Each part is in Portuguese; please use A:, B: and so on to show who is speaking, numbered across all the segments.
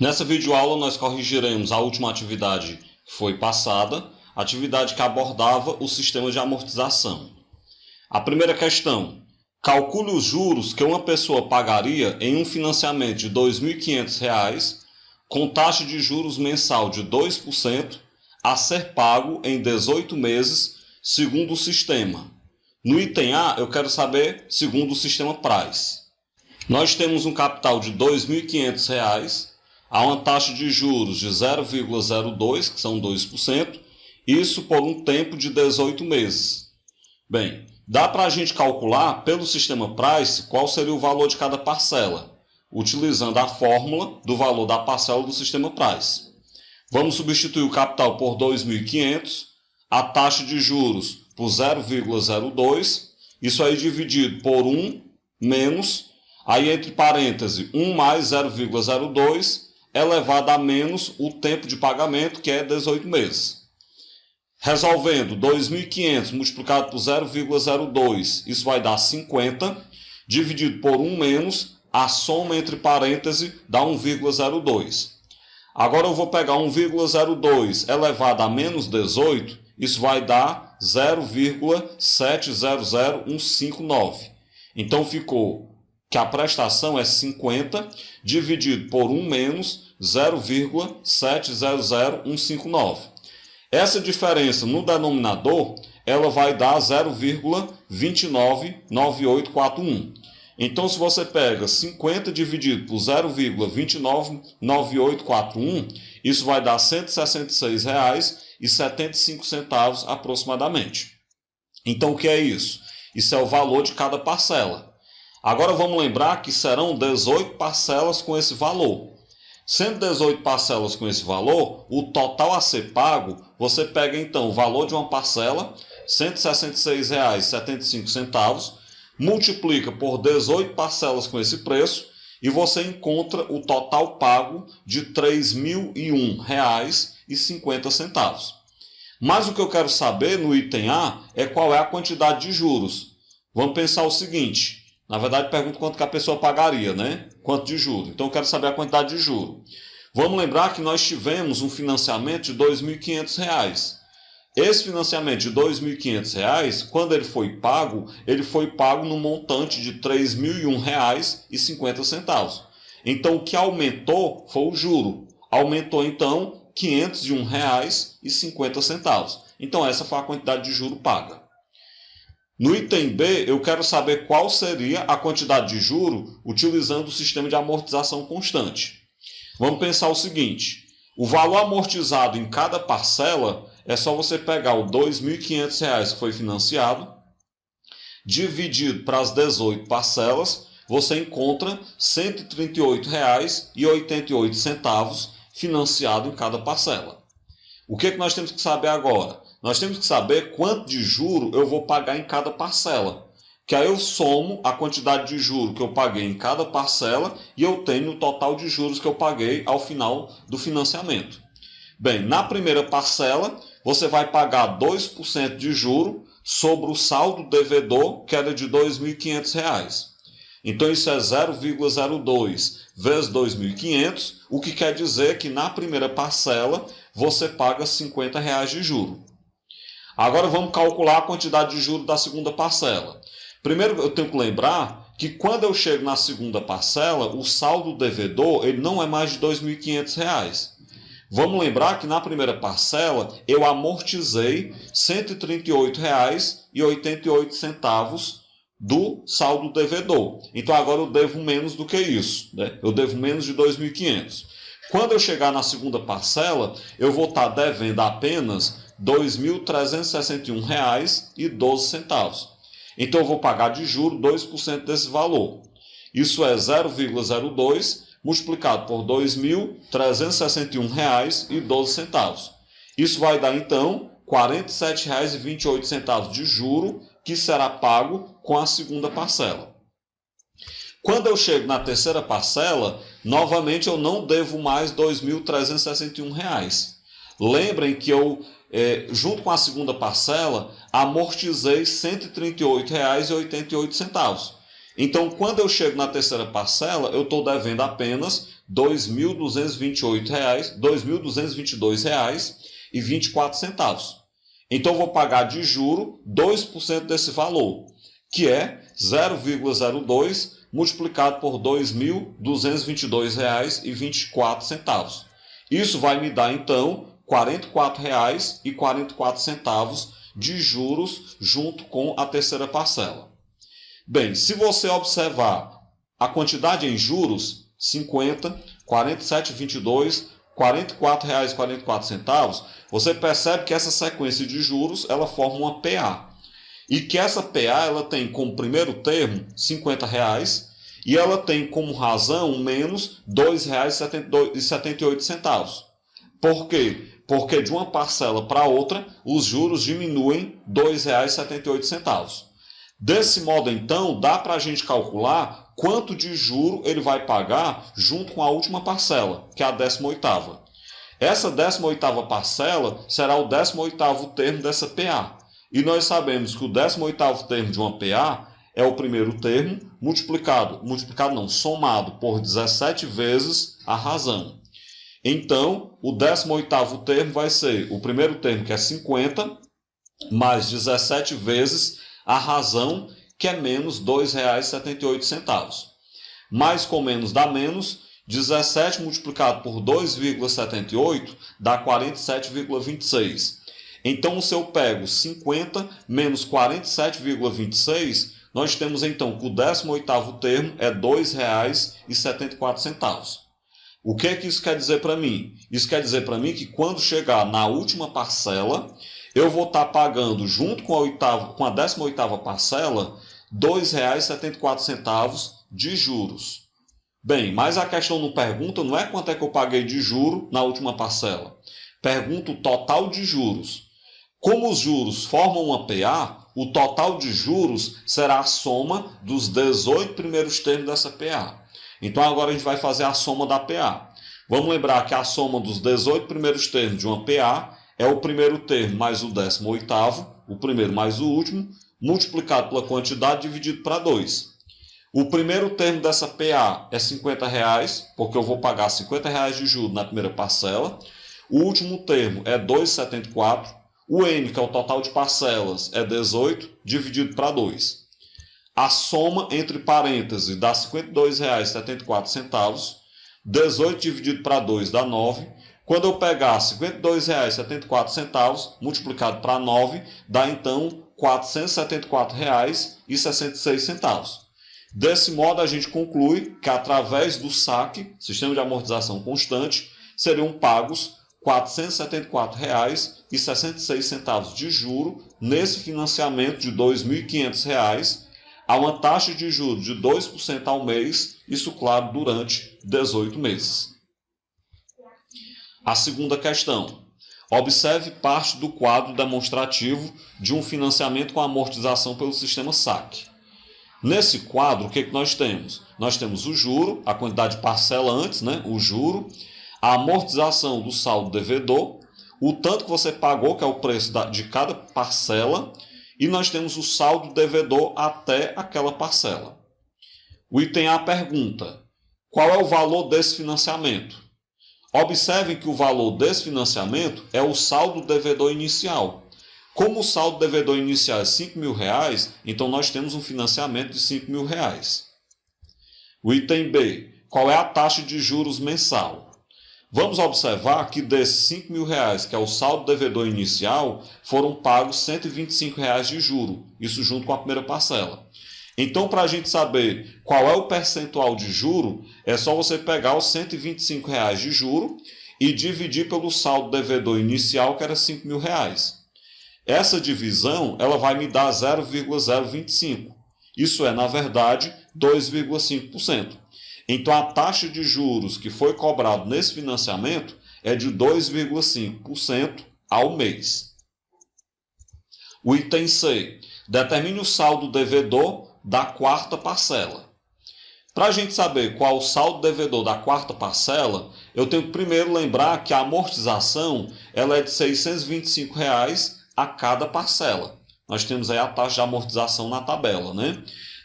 A: Nessa videoaula nós corrigiremos a última atividade que foi passada, atividade que abordava o sistema de amortização. A primeira questão: calcule os juros que uma pessoa pagaria em um financiamento de R$ 2.500 com taxa de juros mensal de 2% a ser pago em 18 meses segundo o sistema. No item A, eu quero saber segundo o sistema Price. Nós temos um capital de R$ 2.500, há uma taxa de juros de 0,02, que são 2%, isso por um tempo de 18 meses. Bem, dá para a gente calcular pelo sistema Price qual seria o valor de cada parcela, utilizando a fórmula do valor da parcela do sistema Price. Vamos substituir o capital por 2.500, a taxa de juros por 0,02, isso aí dividido por 1 menos, aí entre parênteses 1 mais 0,02, elevado a menos o tempo de pagamento, que é 18 meses. Resolvendo 2.500 multiplicado por 0,02, isso vai dar 50, dividido por 1 menos, a soma entre parênteses dá 1,02. Agora eu vou pegar 1,02 elevado a menos 18, isso vai dar 0,700159. Então ficou que a prestação é 50 dividido por 1 menos 0,700159. Essa diferença no denominador, ela vai dar 0,299841. Então, se você pega 50 dividido por 0,299841, isso vai dar R$ 166,75 aproximadamente. Então, o que é isso? Isso é o valor de cada parcela. Agora vamos lembrar que serão 18 parcelas com esse valor. Sendo 18 parcelas com esse valor, o total a ser pago, você pega então o valor de uma parcela, R$ 166,75, multiplica por 18 parcelas com esse preço e você encontra o total pago de R$ 3.001,50. Mas o que eu quero saber no item A é qual é a quantidade de juros. Vamos pensar o seguinte. Na verdade, pergunto quanto que a pessoa pagaria, né? Quanto de juros. Então, eu quero saber a quantidade de juros. Vamos lembrar que nós tivemos um financiamento de R$ 2.500. Esse financiamento de R$ 2.500, quando ele foi pago no montante de R$ 3.001,50. Então, o que aumentou foi o juro. Aumentou, então, R$ 501,50. Então, essa foi a quantidade de juro paga. No item B, eu quero saber qual seria a quantidade de juro utilizando o sistema de amortização constante. Vamos pensar o seguinte: o valor amortizado em cada parcela é só você pegar o R$ 2.500 que foi financiado, dividido para as 18 parcelas, você encontra R$ 138,88 financiado em cada parcela. O que nós temos que saber agora? Nós temos que saber quanto de juro eu vou pagar em cada parcela. Que aí eu somo a quantidade de juro que eu paguei em cada parcela e eu tenho o total de juros que eu paguei ao final do financiamento. Bem, na primeira parcela, você vai pagar 2% de juro sobre o saldo devedor, que era de R$ 2.500. Então, isso é 0,02 vezes 2.500, o que quer dizer que na primeira parcela você paga R$ 50 de juro. Agora vamos calcular a quantidade de juros da segunda parcela. Primeiro eu tenho que lembrar que quando eu chego na segunda parcela, o saldo devedor ele não é mais de R$ 2.500. Vamos lembrar que na primeira parcela eu amortizei R$ 138,88 do saldo devedor. Então agora eu devo menos do que isso, né? Eu devo menos de 2.500. Quando eu chegar na segunda parcela, eu vou estar devendo apenas R$ 2.361,12. Então eu vou pagar de juro 2% desse valor. Isso é 0,02 multiplicado por R$ 2.361,12. Isso vai dar então R$ 47,28 de juro que será pago com a segunda parcela. Quando eu chego na terceira parcela, novamente eu não devo mais R$ 2.361. Lembrem que eu, junto com a segunda parcela, amortizei R$ 138,88. Então, quando eu chego na terceira parcela, eu estou devendo apenas R$ 2.222,24. Então, eu vou pagar de juro 2% desse valor, que é 0,02 multiplicado por R$ 2.222,24. Isso vai me dar, então, R$ 44,44 de juros junto com a terceira parcela. Bem, se você observar a quantidade em juros, 50, 47,22, R$ 44,44, você percebe que essa sequência de juros ela forma uma PA. E que essa PA ela tem como primeiro termo R$ 50 e ela tem como razão menos R$ 2,78. Por quê? Porque de uma parcela para outra, os juros diminuem R$ 2,78. Desse modo, então, dá para a gente calcular quanto de juro ele vai pagar junto com a última parcela, que é a 18ª. Essa 18ª parcela será o 18º termo dessa PA. E nós sabemos que o 18º termo de uma PA é o primeiro termo somado por 17 vezes a razão. Então, o 18º termo vai ser o primeiro termo, que é 50, mais 17 vezes a razão, que é menos R$ 2,78. Mais com menos dá menos, 17 multiplicado por 2,78 dá 47,26. Então, se eu pego 50 menos 47,26, nós temos então que o 18º termo é R$ 2,74. O que isso quer dizer para mim? Isso quer dizer para mim que quando chegar na última parcela, eu vou estar pagando junto com a 18ª parcela R$ 2,74 de juros. Bem, mas a questão não pergunta não é quanto é que eu paguei de juro na última parcela. Pergunta o total de juros. Como os juros formam uma PA, o total de juros será a soma dos 18 primeiros termos dessa PA. Então agora a gente vai fazer a soma da PA. Vamos lembrar que a soma dos 18 primeiros termos de uma PA é o primeiro termo mais o 18º, o primeiro mais o último, multiplicado pela quantidade dividido para 2. O primeiro termo dessa PA é R$ 50, porque eu vou pagar R$ 50 de juros na primeira parcela. O último termo é 2,74. O N, que é o total de parcelas, é 18, dividido para 2. A soma entre parênteses dá R$ 52,74. 18 dividido para 2 dá 9. Quando eu pegar R$ 52,74 multiplicado para 9, dá então R$ 474,66. Desse modo, a gente conclui que através do SAC, Sistema de Amortização Constante, seriam pagos R$ 474,66 de juro nesse financiamento de R$ 2.500 a uma taxa de juros de 2% ao mês, isso claro, durante 18 meses. A segunda questão. Observe parte do quadro demonstrativo de um financiamento com amortização pelo sistema SAC. Nesse quadro, o que nós temos? Nós temos o juro, a quantidade de parcela antes, o juro, a amortização do saldo devedor, o tanto que você pagou, que é o preço de cada parcela, e nós temos o saldo devedor até aquela parcela. O item A pergunta: qual é o valor desse financiamento? Observem que o valor desse financiamento é o saldo devedor inicial. Como o saldo devedor inicial é R$ 5.000, então nós temos um financiamento de R$ 5.000. O item B, qual é a taxa de juros mensal? Vamos observar que desses R$ 5.000, que é o saldo devedor inicial, foram pagos R$ 125 de juro, isso junto com a primeira parcela. Então, para a gente saber qual é o percentual de juro, é só você pegar os R$ 125 de juro e dividir pelo saldo devedor inicial, que era R$ 5.000. Essa divisão ela vai me dar 0,025. Isso é, na verdade, 2,5%. Então, a taxa de juros que foi cobrado nesse financiamento é de 2,5% ao mês. O item C. Determine o saldo devedor da quarta parcela. Para a gente saber qual o saldo devedor da quarta parcela, eu tenho que primeiro lembrar que a amortização ela é de R$ 625 a cada parcela. Nós temos aí a taxa de amortização na tabela,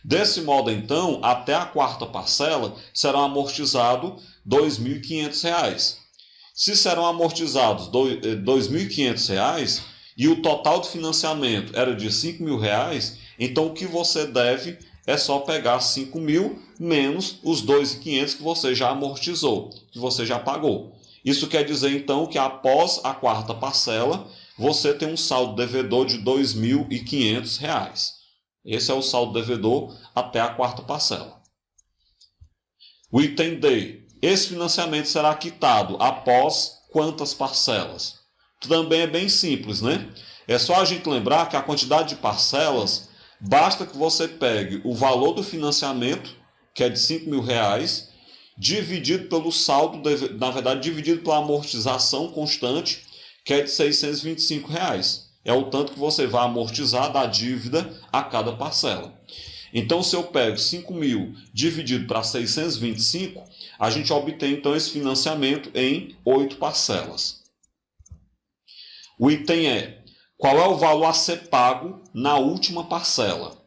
A: Desse modo, então, até a quarta parcela serão amortizados R$ 2.500. Se serão amortizados R$ 2.500 e o total de financiamento era de R$ 5.000, então o que você deve é só pegar 5.000 menos os 2.500 que você já amortizou, que você já pagou. Isso quer dizer, então, que após a quarta parcela, você tem um saldo devedor de R$ 2.500. Esse é o saldo devedor até a quarta parcela. O item D. Esse financiamento será quitado após quantas parcelas? Também é bem simples, né? É só a gente lembrar que a quantidade de parcelas, basta que você pegue o valor do financiamento, que é de R$ 5.000, dividido pelo saldo, na verdade, dividido pela amortização constante, que é de R$ 625. É o tanto que você vai amortizar da dívida a cada parcela. Então, se eu pego 5.000 dividido para 625, a gente obtém então esse financiamento em 8 parcelas. O item é: qual é o valor a ser pago na última parcela?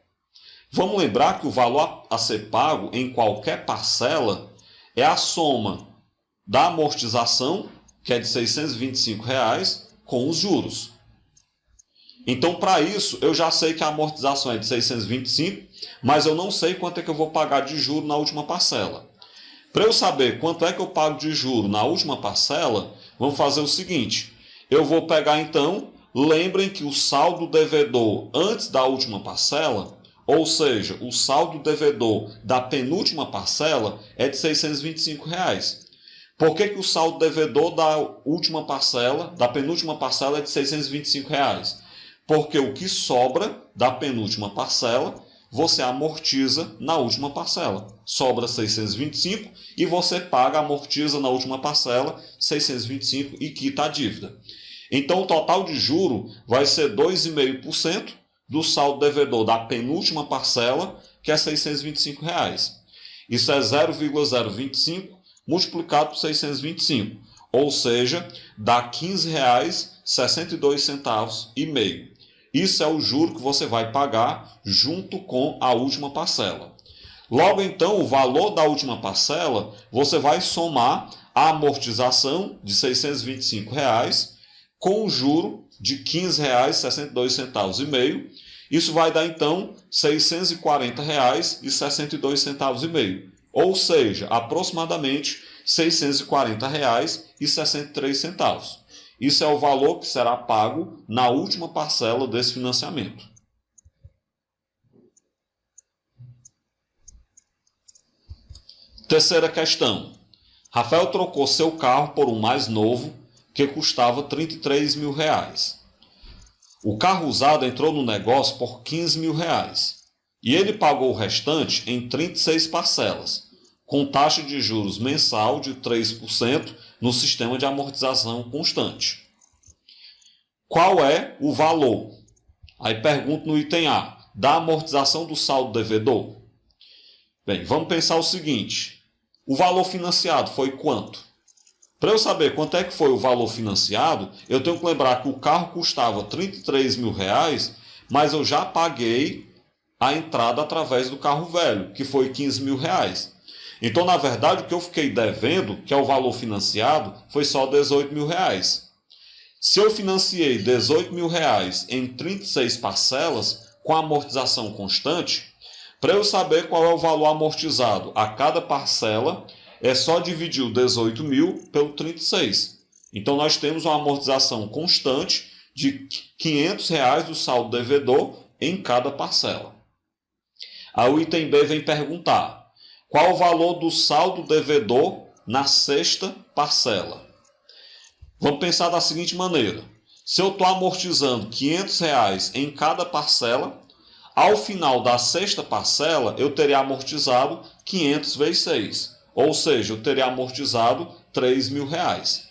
A: Vamos lembrar que o valor a ser pago em qualquer parcela é a soma da amortização, que é de R$ 625, com os juros. Então, para isso, eu já sei que a amortização é de 625, mas eu não sei quanto é que eu vou pagar de juro na última parcela. Para eu saber quanto é que eu pago de juro na última parcela, vamos fazer o seguinte. Eu vou pegar, então, lembrem que o saldo devedor antes da última parcela, ou seja, o saldo devedor da penúltima parcela é de R$ 625. Por que o saldo devedor da última parcela, da penúltima parcela, é de R$ 625? Porque o que sobra da penúltima parcela, você amortiza na última parcela. Sobra 625 e você paga, amortiza na última parcela 625 e quita a dívida. Então, o total de juro vai ser 2,5% do saldo devedor da penúltima parcela, que é R$ 625. Isso é 0,025 multiplicado por 625, ou seja, dá R$ 15,62,5. Isso é o juro que você vai pagar junto com a última parcela. Logo então, o valor da última parcela, você vai somar a amortização de R$ 625 com o juro de R$ 15,62,5. Isso vai dar então R$ 640,62. Ou seja, aproximadamente R$ 640,63. Isso é o valor que será pago na última parcela desse financiamento. Terceira questão. Rafael trocou seu carro por um mais novo que custava R$ 33.000. O carro usado entrou no negócio por R$ 15.000 e ele pagou o restante em 36 parcelas, com taxa de juros mensal de 3% no sistema de amortização constante. Qual é o valor? Aí pergunto no item A, da amortização do saldo devedor. Bem, vamos pensar o seguinte, o valor financiado foi quanto? Para eu saber quanto é que foi o valor financiado, eu tenho que lembrar que o carro custava R$ 33.000, mas eu já paguei a entrada através do carro velho, que foi R$ 15.000. Então, na verdade, o que eu fiquei devendo, que é o valor financiado, foi só R$ 18.000. Se eu financiei R$ 18.000 em 36 parcelas, com amortização constante, para eu saber qual é o valor amortizado a cada parcela, é só dividir o 18.000 pelo 36. Então, nós temos uma amortização constante de R$ 500 do saldo devedor em cada parcela. Aí o item B vem perguntar, qual o valor do saldo devedor na sexta parcela? Vamos pensar da seguinte maneira. Se eu estou amortizando R$ 500 em cada parcela, ao final da sexta parcela, eu teria amortizado 500 vezes 6. Ou seja, eu teria amortizado R$ 3.000.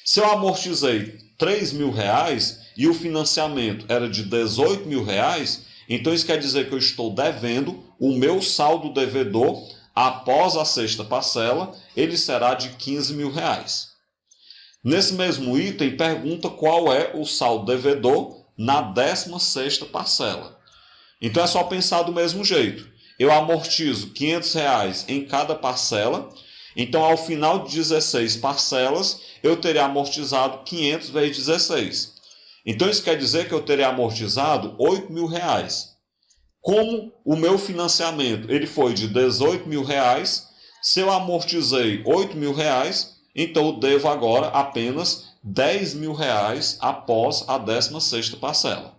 A: Se eu amortizei R$ 3.000 e o financiamento era de R$ 18.000, então isso quer dizer que eu estou devendo o meu saldo devedor após a sexta parcela, ele será de R$ 15.000. Nesse mesmo item, pergunta qual é o saldo devedor na 16ª parcela. Então é só pensar do mesmo jeito. eu amortizo R$ 500 em cada parcela. Então, ao final de 16 parcelas, eu terei amortizado 500 vezes 16. Então, isso quer dizer que eu terei amortizado R$ 8.000. Como o meu financiamento ele foi de R$ 18.000, se eu amortizei R$ 8.000, então eu devo agora apenas R$ 10.000 após a 16ª parcela.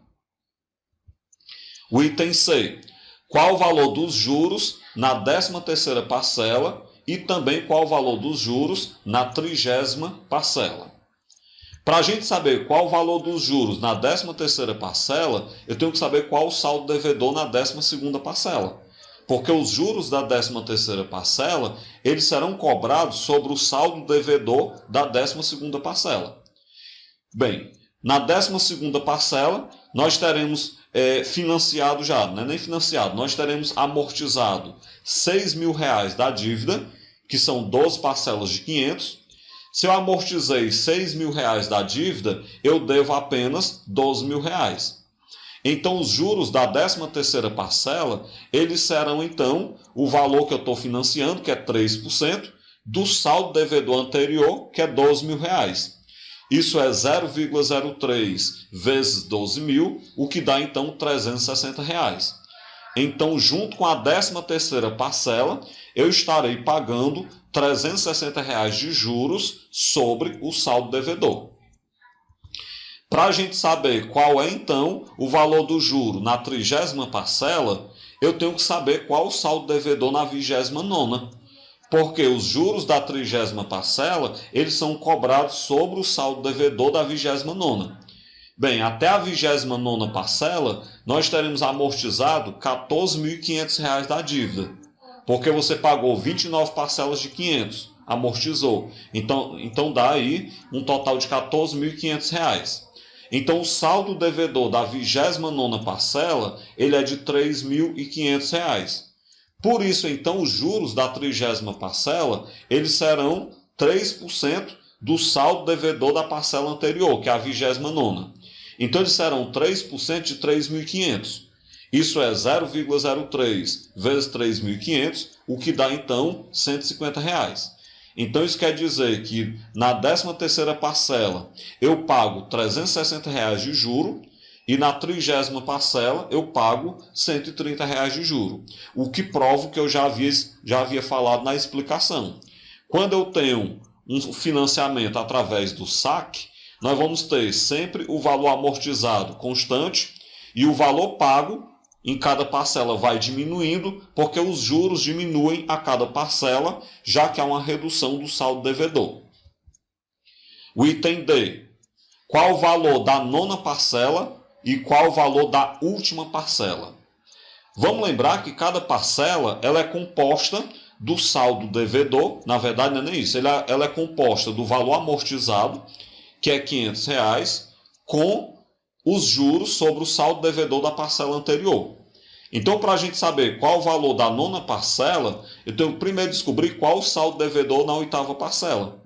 A: O item C. Qual o valor dos juros na 13ª parcela e também qual o valor dos juros na 30ª parcela? Para a gente saber qual o valor dos juros na 13ª parcela, eu tenho que saber qual o saldo devedor na 12ª parcela. Porque os juros da 13ª parcela, eles serão cobrados sobre o saldo devedor da 12ª parcela. Bem, na 12ª parcela, nós teremos financiado já, não é nem financiado, nós teremos amortizado R$ 6.000 da dívida, que são 12 parcelas de 500. Se eu amortizei R$ 6.000 da dívida, eu devo apenas R$ 12.000. Então, os juros da 13ª parcela, eles serão, então, o valor que eu estou financiando, que é 3%, do saldo devedor anterior, que é R$ 12.000. Isso é 0,03 vezes 12.000, o que dá, então, R$ 360. Então, junto com a 13ª parcela, eu estarei pagando R$ 360 de juros sobre o saldo devedor. Para a gente saber qual é, então, o valor do juro na 30ª parcela, eu tenho que saber qual o saldo devedor na 29ª. Porque os juros da 30ª parcela, eles são cobrados sobre o saldo devedor da 29ª. Bem, até a 29ª parcela, nós teremos amortizado R$ 14.500 da dívida. Porque você pagou 29 parcelas de 500, amortizou. Então dá aí um total de R$ 14.500. Então o saldo devedor da 29ª parcela, ele é de R$ 3.500. Por isso, então, os juros da 30ª parcela, eles serão 3% do saldo devedor da parcela anterior, que é a 29ª. Então, eles serão 3% de 3.500. Isso é 0,03 vezes 3.500, o que dá, então, R$ 150. Então, isso quer dizer que na 13ª parcela eu pago R$ 360 de juro e na 30ª parcela eu pago R$ 130 de juro. O que prova que eu já havia falado na explicação. Quando eu tenho um financiamento através do saque, nós vamos ter sempre o valor amortizado constante e o valor pago em cada parcela vai diminuindo, porque os juros diminuem a cada parcela, já que há uma redução do saldo devedor. O item D. Qual o valor da 9ª parcela e qual o valor da última parcela? Vamos lembrar que cada parcela ela é composta do saldo devedor, na verdade não é nem isso, ela é composta do valor amortizado, que é R$ 500, com os juros sobre o saldo devedor da parcela anterior. Então, para a gente saber qual o valor da 9ª parcela, eu tenho que primeiro descobrir qual o saldo devedor na 8ª parcela.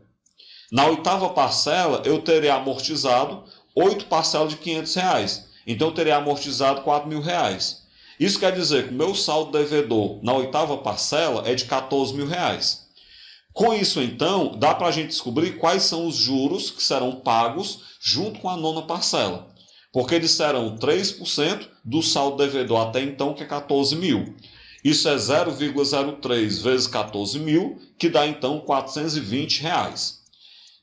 A: Na 8ª parcela, eu terei amortizado 8 parcelas de R$ 500. Então, eu terei amortizado R$ 4.000. Isso quer dizer que o meu saldo devedor na 8ª parcela é de R$ 14.000. Com isso, então, dá para a gente descobrir quais são os juros que serão pagos junto com a 9ª parcela. Porque eles serão 3% do saldo devedor até então, que é 14.000. Isso é 0,03 vezes 14.000, que dá então R$ 420.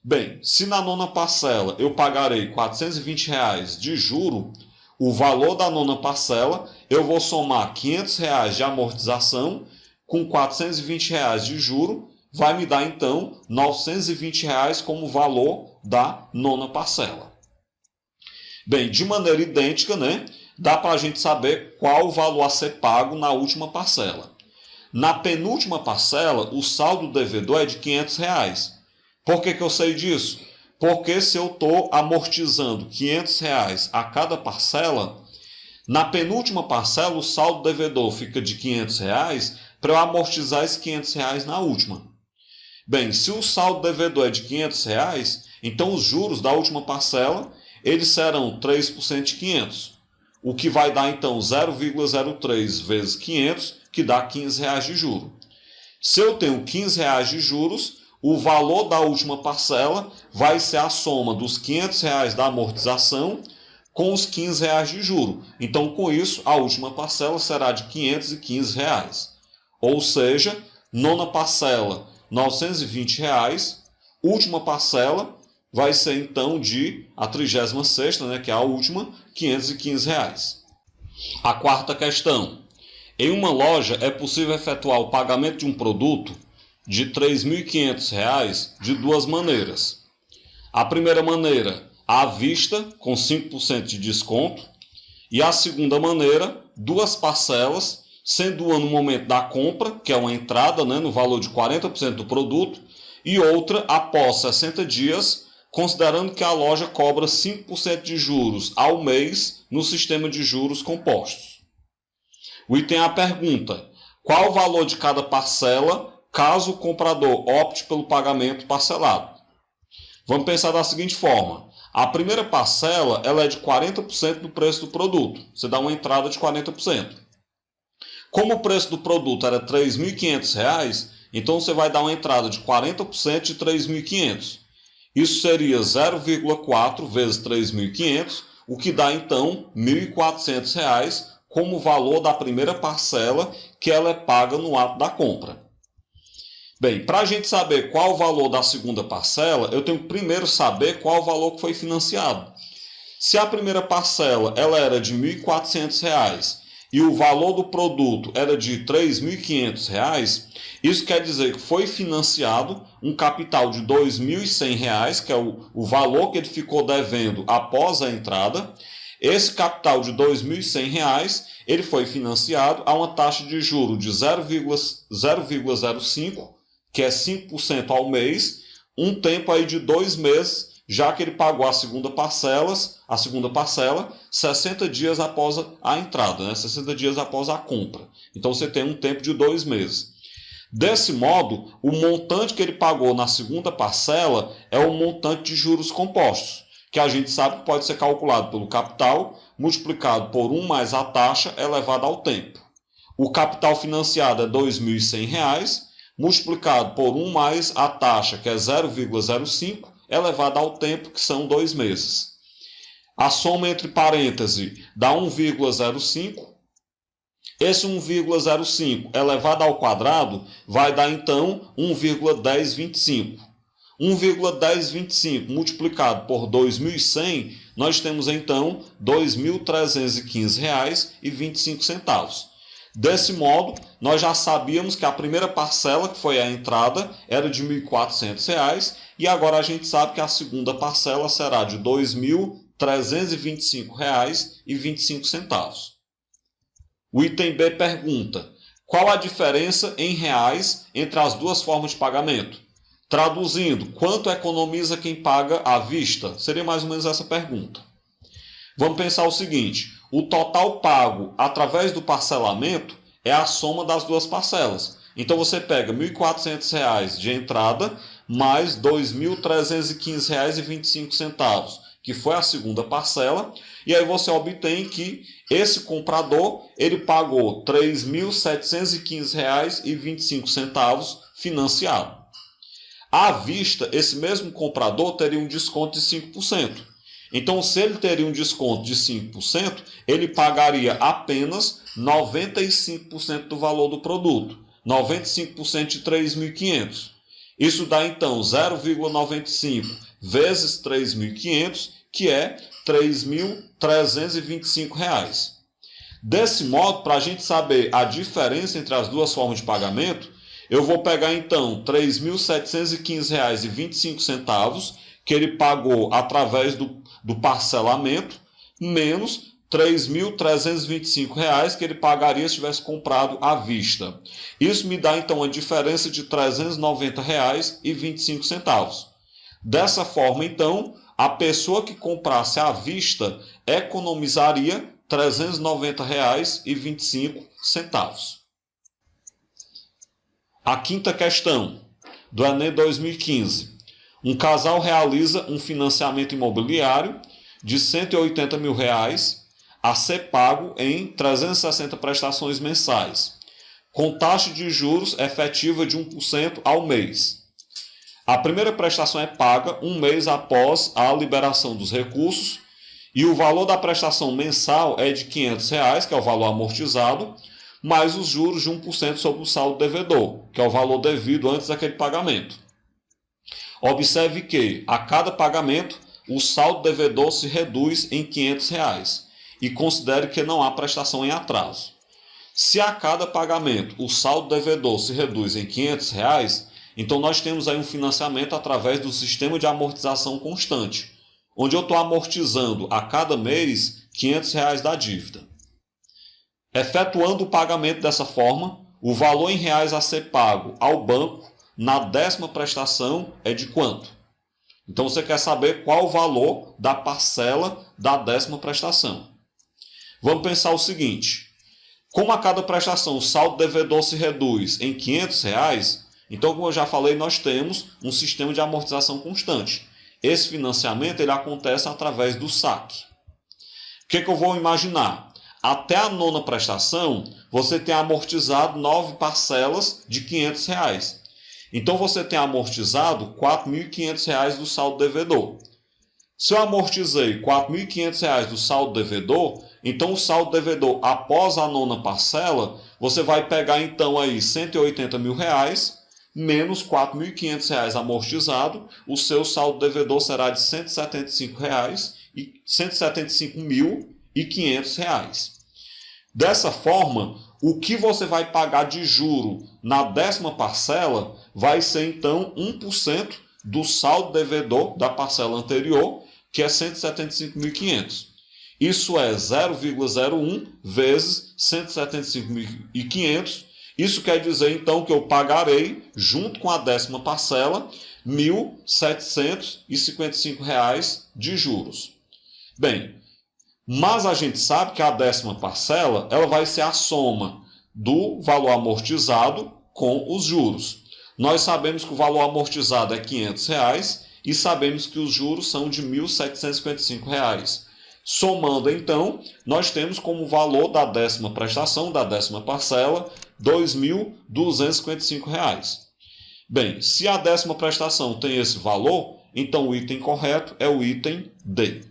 A: Bem, se na 9ª parcela eu pagarei R$ 420 de juro, o valor da 9ª parcela eu vou somar R$ 500 de amortização com R$ 420 de juro, vai me dar então R$ 920 como valor da 9ª parcela. Bem, de maneira idêntica, dá para a gente saber qual o valor a ser pago na última parcela. Na penúltima parcela, o saldo devedor é de R$ 500. Por que eu sei disso? Porque se eu estou amortizando R$ 500 a cada parcela, na penúltima parcela o saldo devedor fica de R$ 500 para eu amortizar esses R$ 500 na última. Bem, se o saldo devedor é de R$ 500, então os juros da última parcela eles serão 3% de 500. o que vai dar então 0,03 vezes 500, que dá R$15 de juros. Se eu tenho R$15 de juros, o valor da última parcela vai ser a soma dos R$500 da amortização com os R$15 de juro. Então, com isso, a última parcela será de R$515. Ou seja, nona parcela, R$920. Última parcela vai ser, então, a 36ª, né, que é a última, R$515. A quarta questão. Em uma loja, é possível efetuar o pagamento de um produto de R$3.500 de duas maneiras. A primeira maneira, à vista, com 5% de desconto. E a segunda maneira, duas parcelas, sendo uma no momento da compra, que é uma entrada, né, no valor de 40% do produto, e outra após 60 dias, considerando que a loja cobra 5% de juros ao mês no sistema de juros compostos. O item A pergunta: qual o valor de cada parcela caso o comprador opte pelo pagamento parcelado? Vamos pensar da seguinte forma. A primeira parcela ela é de 40% do preço do produto. Você dá uma entrada de 40%. Como o preço do produto era R$3.500, então você vai dar uma entrada de 40% de R$3.500. Isso seria 0,4 vezes 3.500, o que dá então R$1.400 como valor da primeira parcela que ela é paga no ato da compra. Bem, para a gente saber qual o valor da segunda parcela, eu tenho que primeiro saber qual o valor que foi financiado. Se a primeira parcela ela era de R$1.400 e o valor do produto era de R$3.500, isso quer dizer que foi financiado um capital de R$2.100, que é o valor que ele ficou devendo após a entrada. Esse capital de R$2.100 ele foi financiado a uma taxa de juros de 0,05, que é 5% ao mês, um tempo aí de 2 meses, já que ele pagou a segunda parcela 60 dias após a entrada, né? 60 dias após a compra. Então você tem um tempo de 2 meses. Desse modo, o montante que ele pagou na segunda parcela é o montante de juros compostos, que a gente sabe que pode ser calculado pelo capital, multiplicado por 1 mais a taxa elevada ao tempo. O capital financiado é R$2.100, multiplicado por 1 mais a taxa, que é 0,05, elevada ao tempo, que são 2 meses. A soma entre parênteses dá 1,05. Esse 1,05 elevado ao quadrado vai dar, então, 1,1025. 1,1025 multiplicado por 2.100, nós temos, então, R$ 2.315,25. Desse modo, nós já sabíamos que a primeira parcela, que foi a entrada, era de R$ 1.400, e agora a gente sabe que a segunda parcela será de R$ 2.325,25. O item B pergunta: qual a diferença em reais entre as duas formas de pagamento? Traduzindo, quanto economiza quem paga à vista? Seria mais ou menos essa pergunta. Vamos pensar o seguinte: o total pago através do parcelamento é a soma das duas parcelas. Então você pega R$ 1.400 de entrada mais R$ 2.315,25, que foi a segunda parcela, e aí você obtém que esse comprador ele pagou R$ 3.715,25 financiado. À vista, esse mesmo comprador teria um desconto de 5%. Então, se ele teria um desconto de 5%, ele pagaria apenas 95% do valor do produto, 95% de 3.500. Isso dá, então, 0,95 vezes 3.500, que é R$ 3.325. Desse modo, para a gente saber a diferença entre as duas formas de pagamento, eu vou pegar, então, R$ 3.715,25, que ele pagou através do parcelamento, menos R$ 3.325 que ele pagaria se tivesse comprado à vista. Isso me dá, então, a diferença de R$ 390,25. Dessa forma, então, a pessoa que comprasse à vista economizaria R$ 390,25. A quinta questão, do Enem 2015. Um casal realiza um financiamento imobiliário de R$ 180 mil. a ser pago em 360 prestações mensais, com taxa de juros efetiva de 1% ao mês. A primeira prestação é paga um mês após a liberação dos recursos e o valor da prestação mensal é de R$ 500, que é o valor amortizado, mais os juros de 1% sobre o saldo devedor, que é o valor devido antes daquele pagamento. Observe que, a cada pagamento, o saldo devedor se reduz em R$ 500 e considere que não há prestação em atraso. Se a cada pagamento o saldo devedor se reduz em R$ 500, então nós temos aí um financiamento através do sistema de amortização constante, onde eu estou amortizando a cada mês R$ 500 da dívida. Efetuando o pagamento dessa forma, o valor em reais a ser pago ao banco na 10ª prestação é de quanto? Então você quer saber qual o valor da parcela da 10ª prestação. Vamos pensar o seguinte: como a cada prestação o saldo devedor se reduz em R$ 500, então, como eu já falei, nós temos um sistema de amortização constante. Esse financiamento ele acontece através do saque. O que eu vou imaginar? Até a 9ª prestação, você tem amortizado 9 parcelas de R$ 500. Então, você tem amortizado R$ 4.500 do saldo devedor. Se eu amortizei R$ 4.500 do saldo devedor, então o saldo devedor após a 9ª parcela, você vai pegar então aí R$ 180 mil menos R$ 4.500 amortizado, o seu saldo devedor será de R$ 175.500. Dessa forma, o que você vai pagar de juro na 10ª parcela vai ser então 1% do saldo devedor da parcela anterior, que é R$ 175.500. Isso é 0,01 vezes R$ 175.500. Isso quer dizer então que eu pagarei, junto com a 10ª parcela, R$ 1.755 de juros. Bem, mas a gente sabe que a 10ª parcela ela vai ser a soma do valor amortizado com os juros. Nós sabemos que o valor amortizado é R$ 500 e sabemos que os juros são de R$ 1.755. Somando então, nós temos como valor da 10ª prestação, da 10ª parcela, R$ 2.255. Bem, se a 10ª prestação tem esse valor, então o item correto é o item D.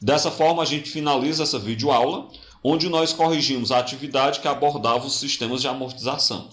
A: Dessa forma, a gente finaliza essa videoaula, onde nós corrigimos a atividade que abordava os sistemas de amortização.